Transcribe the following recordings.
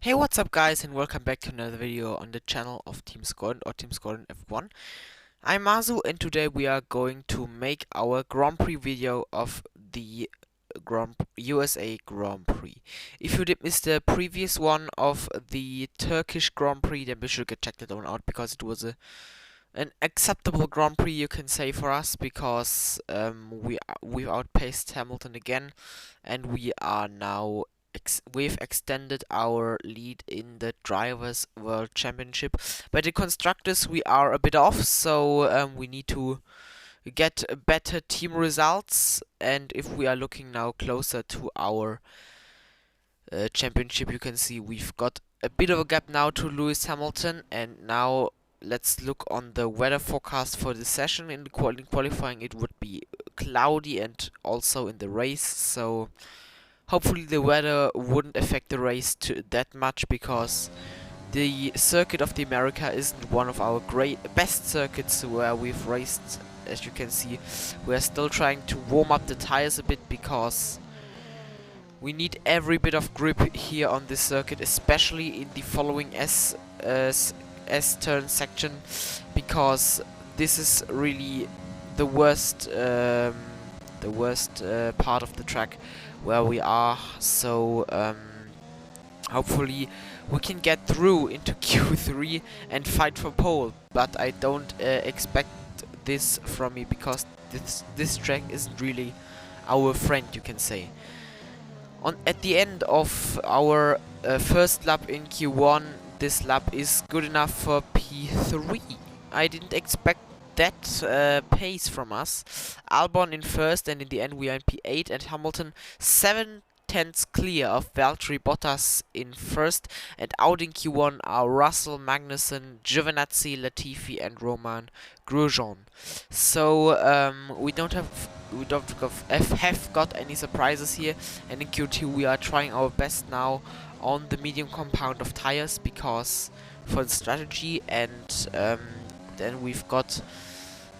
Hey, what's up guys, and welcome back to another video on the channel of Team Scored or Team Scored F1. I'm Mazu, and today we are going to make our Grand Prix video of the USA Grand Prix. If you did miss the previous one of the Turkish Grand Prix, then be sure to check that one out, because it was an acceptable Grand Prix, you can say, for us, because we outpaced Hamilton again, and we are now we've extended our lead in the Drivers' World Championship. But the constructors, we are a bit off, so we need to get better team results. And if we are looking now closer to our championship, you can see we've got a bit of a gap now to Lewis Hamilton. And now let's look on the weather forecast for the session. In qualifying, it would be cloudy, and also in the race, so hopefully the weather wouldn't affect the race that much, because the circuit of the America isn't one of our best circuits where we've raced. As you can see, we're still trying to warm up the tires a bit, because we need every bit of grip here on this circuit, especially in the following S-turn section, because this is really the worst part of the track where we are. So hopefully we can get through into Q3 and fight for pole, but I don't expect this from me, because this track isn't really our friend, you can say. At the end of our first lap in Q1, this lap is good enough for P3. I didn't expect that pace from us. Albon in first, and in the end we are in P8, and Hamilton 7/10 clear of Valtteri Bottas in first. And out in Q1 are Russell, Magnussen, Giovinazzi, Latifi, and Romain Grosjean. So we don't have got any surprises here. And in Q2 we are trying our best now on the medium compound of tires, because for the strategy, and then we've got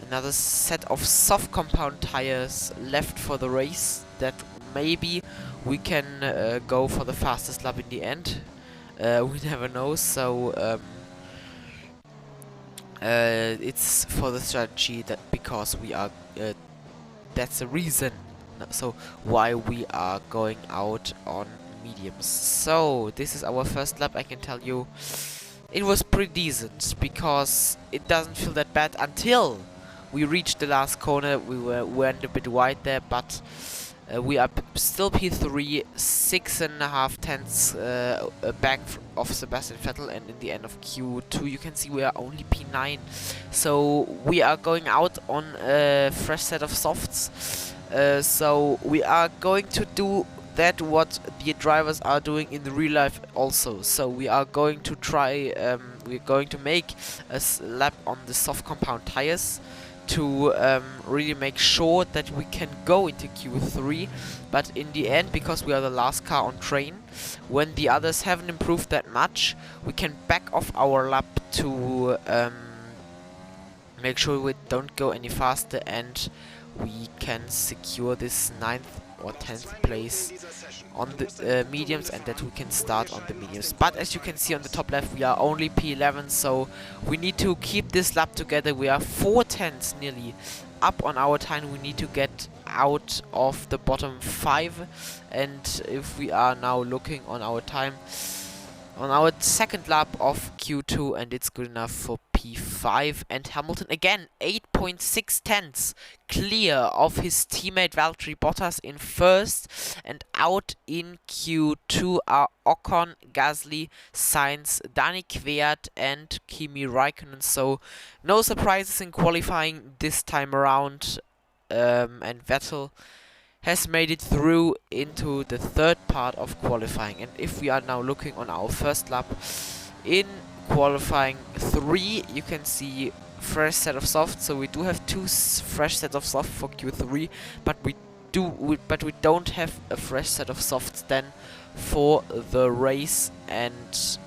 another set of soft compound tires left for the race, that maybe we can go for the fastest lap in the end. We never know, so it's for the strategy, that because we are that's the reason so why we are going out on mediums. So this is our first lap. I can tell you it was pretty decent, because it doesn't feel that bad until we reached the last corner. We went a bit wide there, but we are still P3, 6.5 tenths back of Sebastian Vettel, and in the end of Q2 you can see we are only P9. So we are going out on a fresh set of softs. So we are going to do that what the drivers are doing in the real life also. So we are going to try, we're going to make a lap on the soft compound tires to really make sure that we can go into Q3. But in the end, because we are the last car on train, when the others haven't improved that much, we can back off our lap to make sure we don't go any faster, and we can secure this 9th or 10th place on the mediums, and that we can start on the mediums. But as you can see on the top left, we are only P11, so we need to keep this lap together. We are 4 tenths nearly up on our time. We need to get out of the bottom 5, and if we are now looking on our time on our second lap of Q2, and it's good enough for P5. And Hamilton again 8.6 tenths clear of his teammate Valtteri Bottas in first, and out in Q2 are Ocon, Gasly, Sainz, Dani Kvyat, and Kimi Raikkonen. So no surprises in qualifying this time around, and Vettel has made it through into the third part of qualifying. And if we are now looking on our first lap in qualifying 3, you can see fresh set of softs. So we do have 2 fresh sets of soft for Q3, but we don't have a fresh set of softs then for the race, and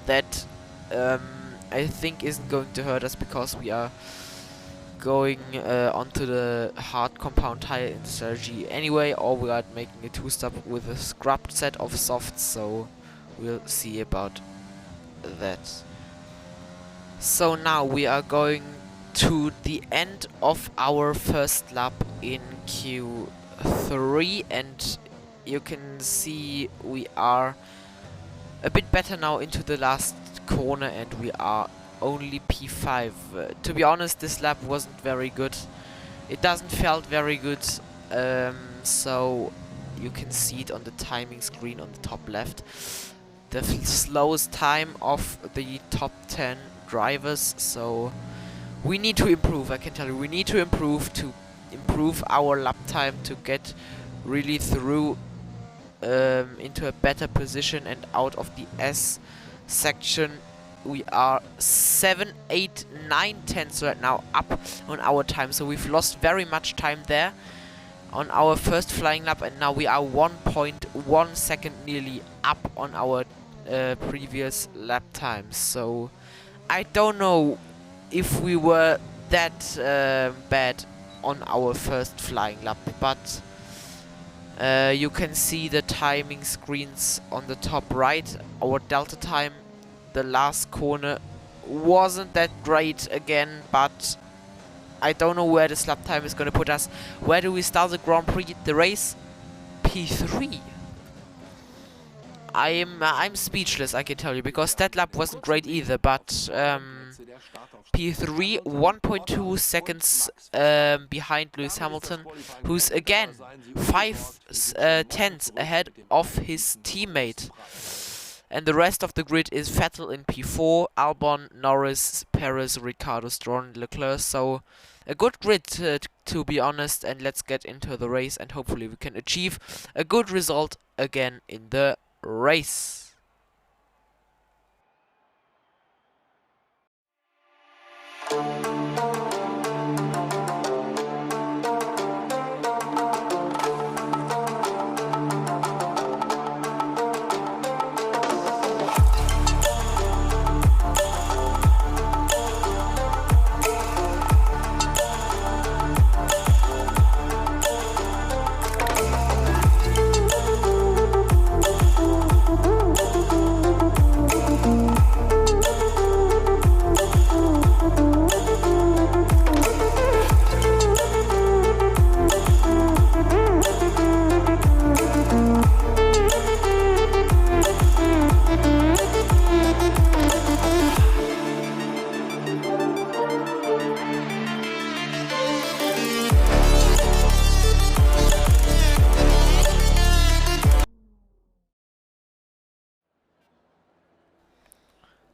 that I think isn't going to hurt us, because we are going onto the hard compound tire in strategy anyway, or we are making a 2-stop with a scrubbed set of softs. So we'll see about that. So now we are going to the end of our first lap in Q3, and you can see we are a bit better now into the last corner, and we are only P5. To be honest, this lap wasn't very good. It doesn't felt very good, so you can see it on the timing screen on the top left. The slowest time of the top 10 drivers, so we need to improve. I can tell you, we need to improve our lap time to get really through into a better position and out of the S section. We are 7, 8, 9 tenths right now up on our time, so we've lost very much time there on our first flying lap, and now we are 1.1 second nearly up on our previous lap times. So I don't know if we were that bad on our first flying lap, but you can see the timing screens on the top right. Our delta time, the last corner, wasn't that great again, but I don't know where this lap time is going to put us. Where do we start the Grand Prix, the race? P3. I'm speechless, I can tell you, because that lap wasn't great either, but P3, 1.2 seconds behind Lewis Hamilton, who's again 5 tenths ahead of his teammate. And the rest of the grid is Vettel in P4, Albon, Norris, Perez, Ricciardo, Stroll, and Leclerc. So a good grid, to be honest, and let's get into the race, and hopefully we can achieve a good result again in the race.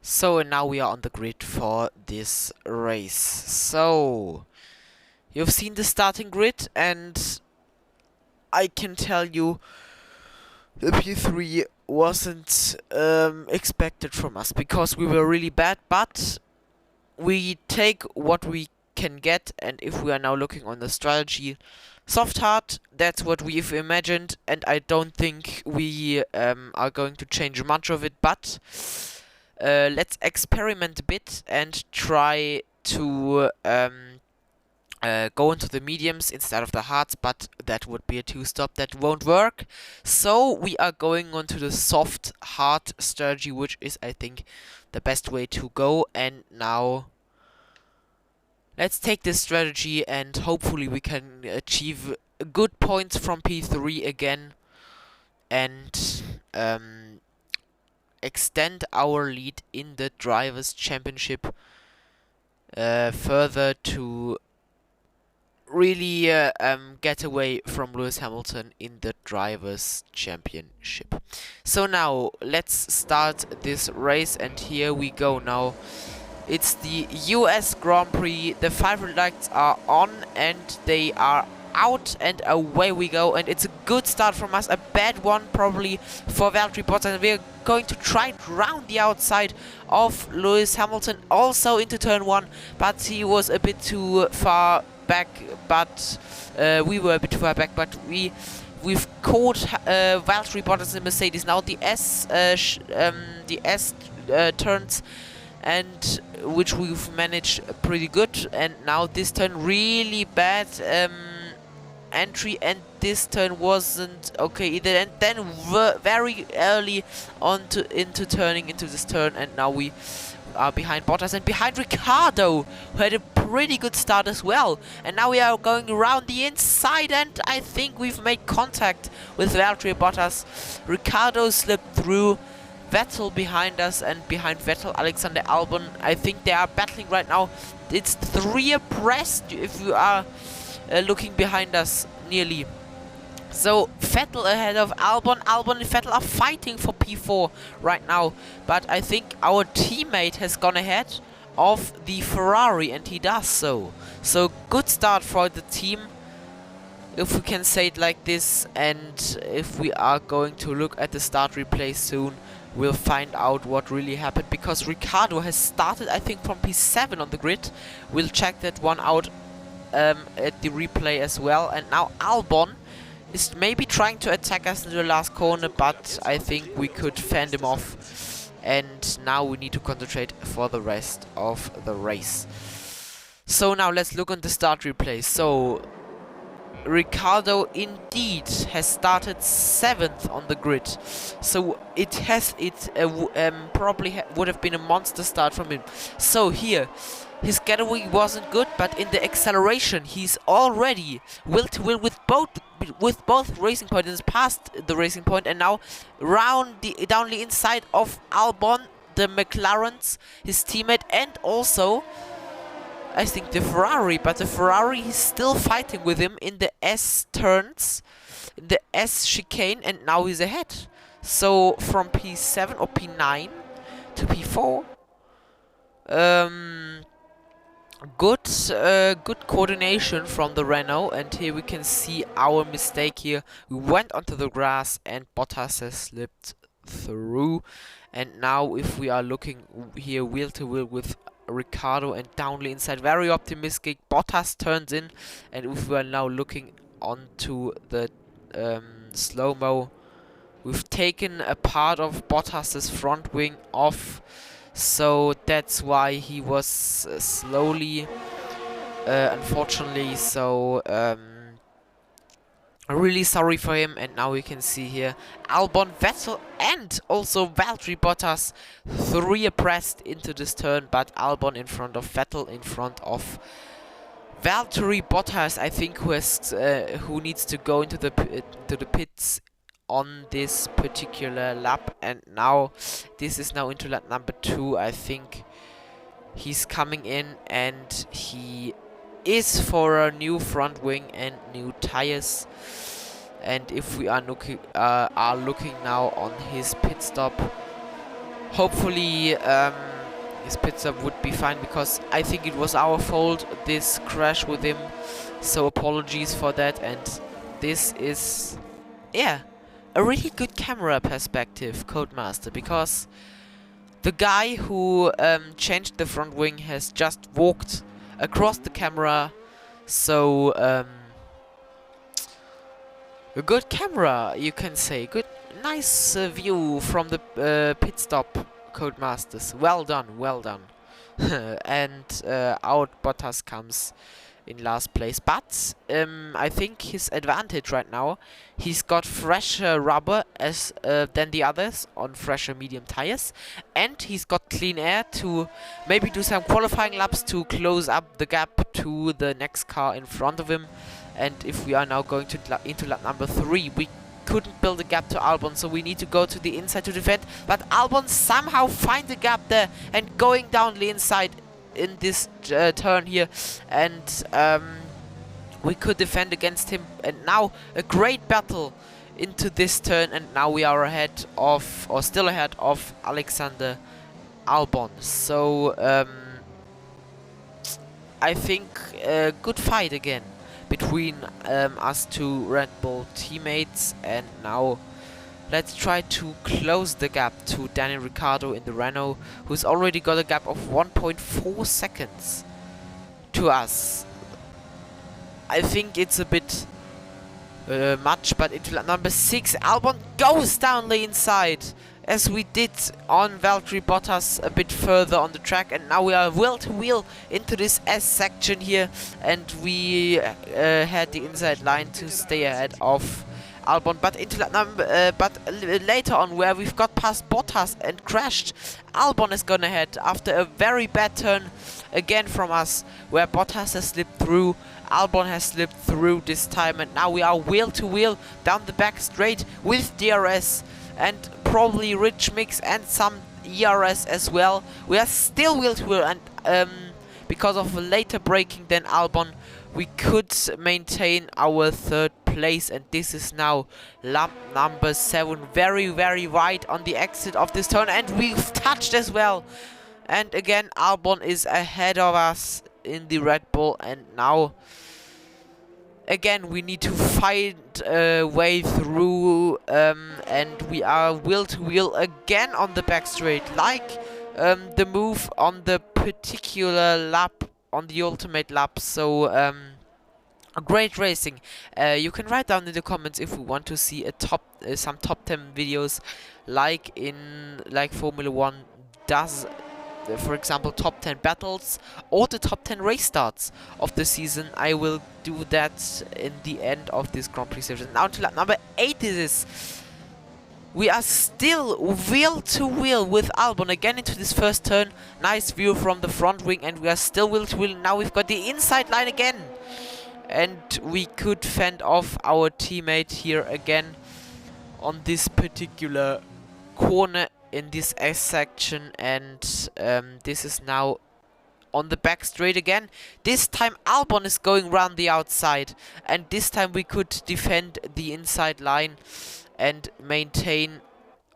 So now we are on the grid for this race. So you've seen the starting grid, and I can tell you the P3 wasn't expected from us because we were really bad, but we take what we can get. And if we are now looking on the strategy, soft hard, that's what we've imagined, and I don't think we are going to change much of it, but let's experiment a bit and try to go into the mediums instead of the hards, but that would be a two-stop, that won't work. So we are going on to the soft hard strategy, which is, I think, the best way to go. And now let's take this strategy, and hopefully we can achieve good points from P3 again, and extend our lead in the Drivers' Championship further to really get away from Lewis Hamilton in the Drivers' Championship. So now let's start this race, and here we go now. It's the US Grand Prix. The 5 red lights are on and they are out, and away we go. And it's a good start from us, a bad one probably for Valtteri Bottas, and we're going to try it round the outside of Lewis Hamilton, also into turn 1, but he was a bit too far back, but we were a bit too far back, but we've caught Valtteri Bottas in Mercedes. Now the S turns, and which we've managed pretty good, and now this turn really bad. entry, and this turn wasn't okay either. And then very early into turning into this turn, and now we are behind Bottas and behind Ricciardo, who had a pretty good start as well. And now we are going around the inside, and I think we've made contact with Valtteri Bottas. Ricciardo slipped through. Vettel behind us, and behind Vettel, Alexander Albon. I think they are battling right now. It's 3 abreast if you are looking behind us nearly. So Vettel ahead of Albon. Albon and Vettel are fighting for P4 right now. But I think our teammate has gone ahead of the Ferrari, and he does so. So good start for the team, if we can say it like this. And if we are going to look at the start replay soon, we'll find out what really happened, because Ricciardo has started, I think, from P7 on the grid. We'll check that one out at the replay as well. And now Albon is maybe trying to attack us in the last corner, but I think we could fend him off. And now we need to concentrate for the rest of the race. So now let's look on the start replay. So Ricciardo indeed has started 7th on the grid, so probably would have been a monster start from him. So here, his getaway wasn't good, but in the acceleration, he's already will to will with both racing points. He's past the racing point, and now down the inside of Albon, the McLarens, his teammate, and also I think the Ferrari, but the Ferrari is still fighting with him in the S turns, in the S chicane, and now he's ahead. So from P7 or P9 to P4. Good coordination from the Renault, and here we can see our mistake here. We went onto the grass and Bottas has slipped through. And now if we are looking here wheel to wheel with Ricciardo and down the inside, very optimistic, Bottas turns in. And if we are now looking onto the slow-mo, we've taken a part of Bottas's front wing off, so that's why he was slowly, unfortunately. So really sorry for him. And now we can see here Albon, Vettel, and also Valtteri Bottas 3 abreast into this turn, but Albon in front of Vettel, in front of Valtteri Bottas, I think, who needs to go into the pits on this particular lap. And now this is now into lap number 2. I think he's coming in, and he is for a new front wing and new tires. And if we are looking now on his pit stop, hopefully his pit stop would be fine, because I think it was our fault, this crash with him. So apologies for that. And this is, yeah, a really good camera perspective, Codemaster, because the guy who changed the front wing has just walked across the camera. So a good camera, you can say. Good, nice view from the pit stop, Codemasters. Well done, well done. And out Bottas comes in last place, but I think his advantage right now, he's got fresher rubber than the others on fresher medium tires, and he's got clean air to maybe do some qualifying laps to close up the gap to the next car in front of him. And if we are now going into lap number 3, we couldn't build a gap to Albon, so we need to go to the inside to defend, but Albon somehow finds a gap there and going down the inside in this turn here, and we could defend against him. And now a great battle into this turn, and now we are ahead of, or still ahead of, Alexander Albon. So I think a good fight again between us two Red Bull teammates. And now let's try to close the gap to Daniel Ricciardo in the Renault, who's already got a gap of 1.4 seconds to us. I think it's a bit much, but into lap number 6, Albon goes down the inside as we did on Valtteri Bottas a bit further on the track, and now we are wheel to wheel into this S section here, and we had the inside line to stay ahead of Albon, but into later on, where we've got past Bottas and crashed, Albon has gone ahead after a very bad turn again from us, where Bottas has slipped through. Albon has slipped through this time, and now we are wheel to wheel down the back straight with DRS and probably rich mix and some ERS as well. We are still wheel to wheel, and because of later braking than Albon, we could maintain our third place, and this is now lap number 7, very wide on the exit of this turn, and we've touched as well. And again, Albon is ahead of us in the Red Bull, and now again we need to find a way through, and we are wheel to wheel again on the back straight, like the move on the particular lap, on the ultimate lap. So great racing. You can write down in the comments if we want to see a some top 10 videos, like Formula 1 does. For example, top 10 battles or the top 10 race starts of the season. I will do that in the end of this Grand Prix season. Now to lap number 8 is this. We are still wheel to wheel with Albon again into this first turn. Nice view from the front wing, and we are still wheel to wheel. Now we've got the inside line again, and we could fend off our teammate here again on this particular corner in this S section, and this is now on the back straight again. This time Albon is going round the outside, and this time we could defend the inside line and maintain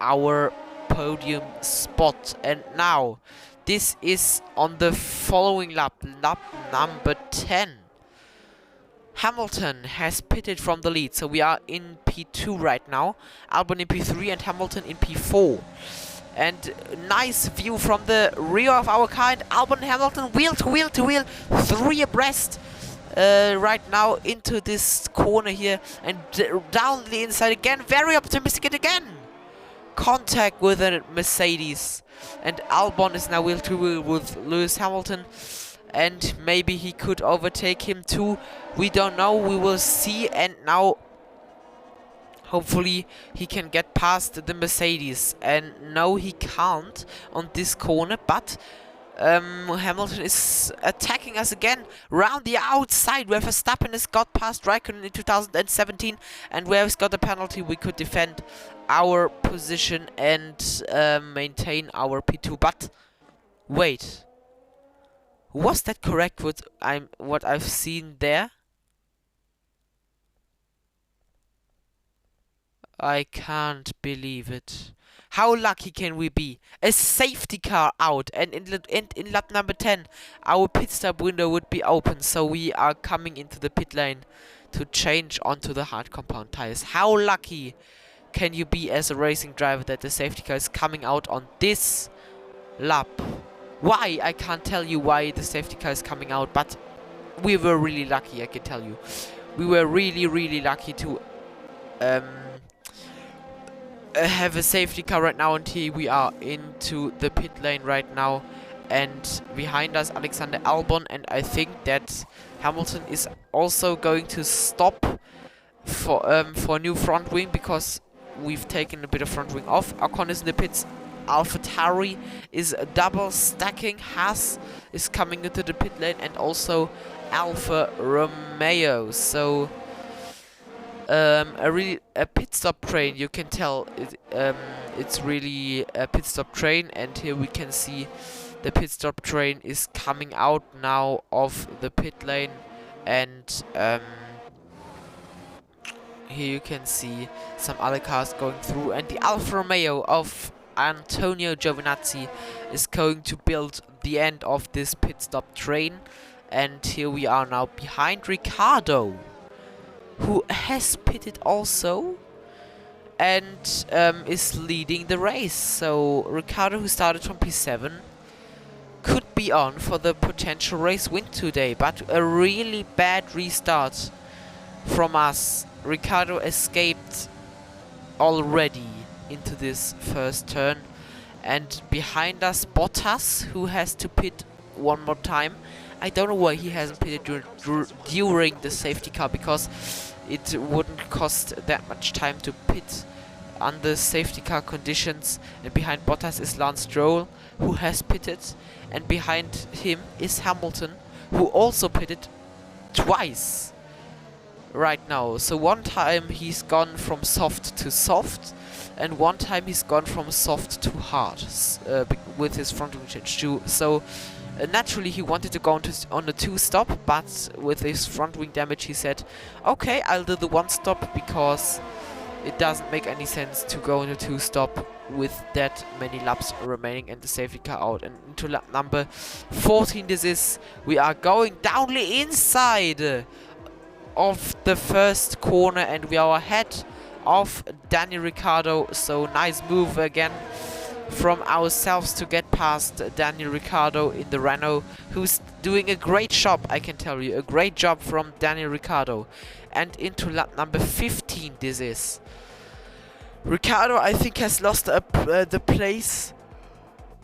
our podium spot. And now this is on the following lap number 10. Hamilton has pitted from the lead, so we are in P2 right now. Albon in P3 and Hamilton in P4. And nice view from the rear of our car, and Albon and Hamilton wheel to wheel, 3 abreast right now into this corner here, and down the inside again, very optimistic, and again contact with a Mercedes, and Albon is now wheel to wheel with Lewis Hamilton, and maybe he could overtake him too. We don't know, we will see. And now hopefully he can get past the Mercedes, and no, he can't on this corner, but Hamilton is attacking us again round the outside, where Verstappen has got past Raikkonen in 2017, and where he's got a penalty. We could defend our position and maintain our P2. But wait, was that correct what I've seen there? I can't believe it. How lucky can we be? A safety car out, and in lap number 10, our pit stop window would be open, so we are coming into the pit lane to change onto the hard compound tires. How lucky can you be as a racing driver that the safety car is coming out on this lap? Why? I can't tell you why the safety car is coming out, but we were really lucky, I can tell you. We were really lucky to have a safety car right now, and here we are into the pit lane right now, and behind us Alexander Albon, and I think that Hamilton is also going to stop for a new front wing, because we've taken a bit of front wing off. Ocon is in the pits. AlphaTauri is double stacking. Haas is coming into the pit lane, and also Alfa Romeo. So a pit stop train, you can tell it's really a pit stop train, and here we can see the pit stop train is coming out now of the pit lane, and here you can see some other cars going through, and the Alfa Romeo of Antonio Giovinazzi is going to build the end of this pit stop train. And here we are now behind Ricciardo, who has pitted also and is leading the race. So Ricciardo, who started from P7, could be on for the potential race win today, but a really bad restart from us. Ricciardo escaped already into this first turn. And behind us, Bottas, who has to pit one more time. I don't know why he hasn't pitted during the safety car, because it wouldn't cost that much time to pit under safety car conditions. And behind Bottas is Lance Stroll, who has pitted, and behind him is Hamilton, who also pitted twice right now. So one time he's gone from soft to soft, and one time he's gone from soft to hard with his front wing change too. So naturally he wanted to go on a 2-stop, but with his front wing damage he said, okay, I'll do the 1-stop, because it doesn't make any sense to go on a 2-stop with that many laps remaining and the safety car out. And into lap number 14 this is, we are going down the inside of the first corner, and we are ahead of Daniel Ricciardo. So nice move again from ourselves to get past Daniel Ricciardo in the Renault, who's doing a great job, I can tell you. A great job from Daniel Ricciardo. And into lap number 15 this is. Ricciardo, I think, has lost the place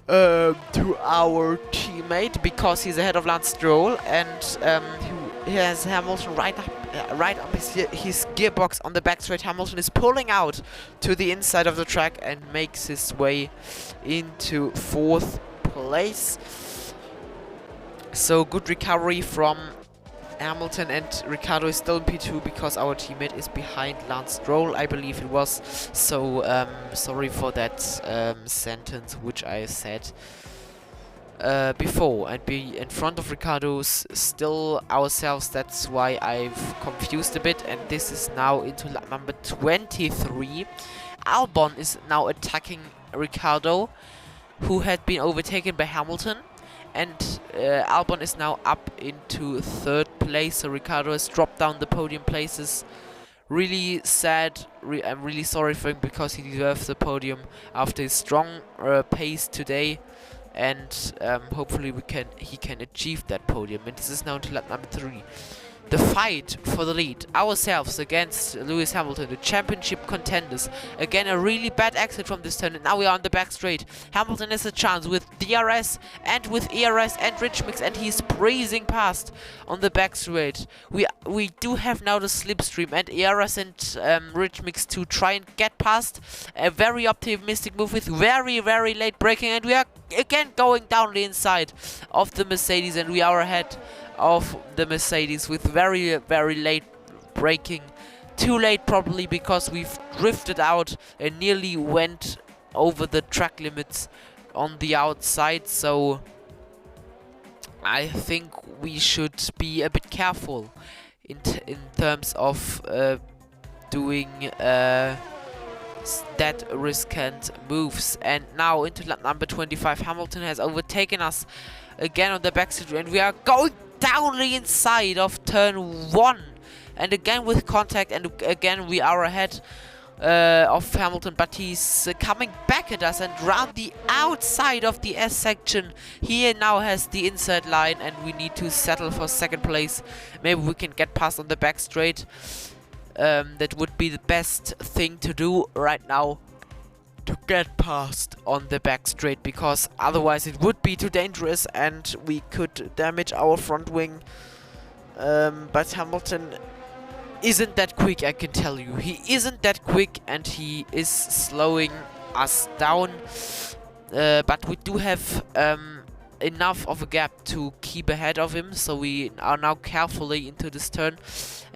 to our teammate, because he's ahead of Lance Stroll, and he has Hamilton right up his gearbox on the back straight. Hamilton is pulling out to the inside of the track and makes his way into 4th place. So good recovery from Hamilton, and Ricciardo is still in P2 because our teammate is behind Lance Stroll, I believe it was. So sorry for that sentence which I said before. And be in front of Ricciardo still ourselves, that's why I've confused a bit. And this is now into lap number 23. Albon is now attacking Ricciardo, who had been overtaken by Hamilton. And Albon is now up into 3rd place, so Ricciardo has dropped down the podium places. Really sad. I'm really sorry for him, because he deserves the podium after his strong pace today. And hopefully he can achieve that podium. And this is now to lap number 3. The fight for the lead, ourselves against Lewis Hamilton, the championship contenders. Again, a really bad exit from this turn, and now we are on the back straight. Hamilton has a chance with DRS and with ERS and Rich Mix, and he's breezing past on the back straight. We do have now the slipstream and ERS and Rich Mix to try and get past. A very optimistic move with very, very late braking, and we are again going down the inside of the Mercedes, and we are ahead of the Mercedes with very, very late braking. Too late probably, because we've drifted out and nearly went over the track limits on the outside. So I think we should be a bit careful in terms of doing that riskant moves. And now into lap number 25, Hamilton has overtaken us again on the backstreet, and we are going down the inside of turn 1, and again with contact, and again we are ahead of Hamilton, but he's coming back at us, and round the outside of the S section he now has the inside line, and we need to settle for 2nd place. Maybe we can get past on the back straight. That would be the best thing to do right now, to get past on the back straight, because otherwise it would be too dangerous and we could damage our front wing. But Hamilton isn't that quick, I can tell you. He isn't that quick, and he is slowing us down. But we do have enough of a gap to keep ahead of him, so we are now carefully into this turn.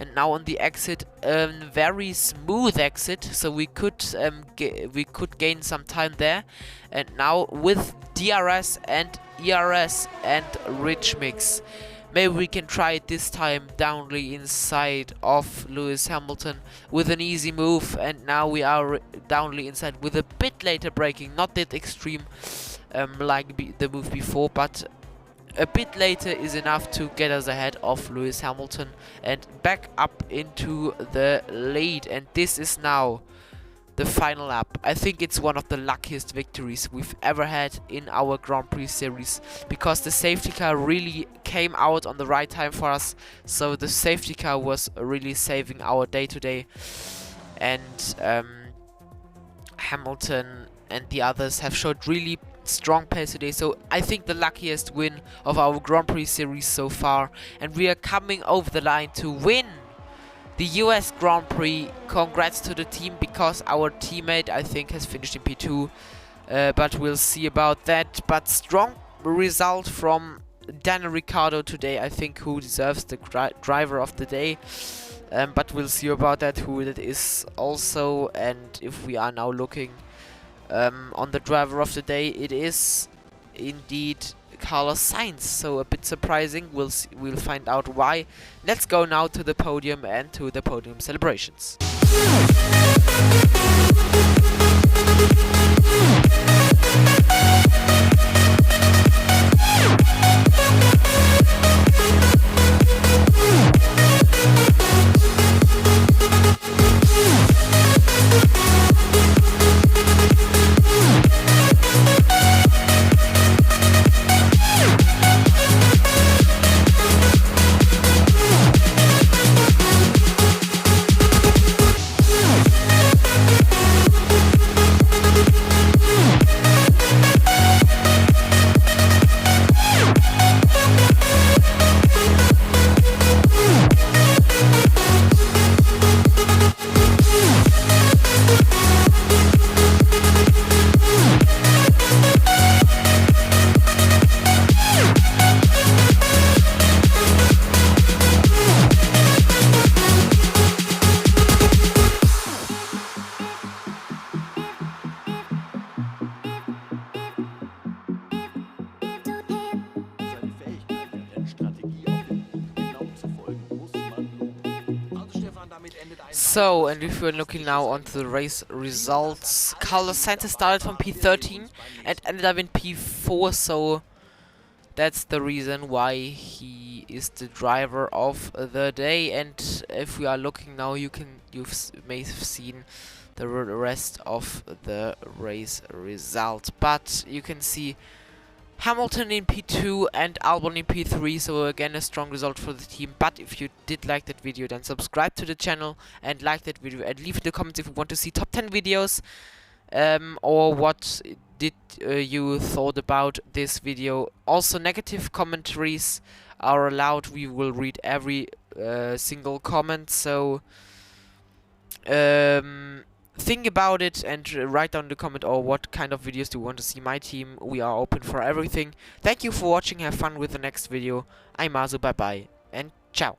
And now on the exit, very smooth exit, so we could gain some time there. And now with DRS and ERS and Rich Mix, maybe we can try it this time down the inside of Lewis Hamilton with an easy move. And now we are down the inside with a bit later braking, not that extreme like the move before, but a bit later is enough to get us ahead of Lewis Hamilton and back up into the lead. And this is now the final lap. I think it's one of the luckiest victories we've ever had in our Grand Prix series, because the safety car really came out on the right time for us. So the safety car was really saving our day today. And Hamilton and the others have showed really strong pace today, so I think the luckiest win of our Grand Prix series so far, and we are coming over the line to win the US Grand Prix. Congrats to the team, because our teammate, I think, has finished in P2, but we'll see about that. But strong result from Daniel Ricciardo today, I think, who deserves the driver of the day. But we'll see about that, who that is also. And if we are now looking on the driver of the day, it is indeed Carlos Sainz. So a bit surprising. We'll find out why. Let's go now to the podium and to the podium celebrations. So, and if we're looking now onto the race results, Carlos Sainz started from P13 and ended up in P4, so that's the reason why he is the driver of the day. And if we are looking now, you may have seen the rest of the race result, but you can see Hamilton in P2 and Albon in P3, so again a strong result for the team. But if you did like that video, then subscribe to the channel and like that video, and leave in the comments if you want to see top 10 videos, or what did you thought about this video. Also, negative commentaries are allowed. We will read every single comment, so think about it and write down in the comment, or what kind of videos do you want to see my team. We are open for everything. Thank you for watching. Have fun with the next video. I'm Mazu. Bye bye and ciao.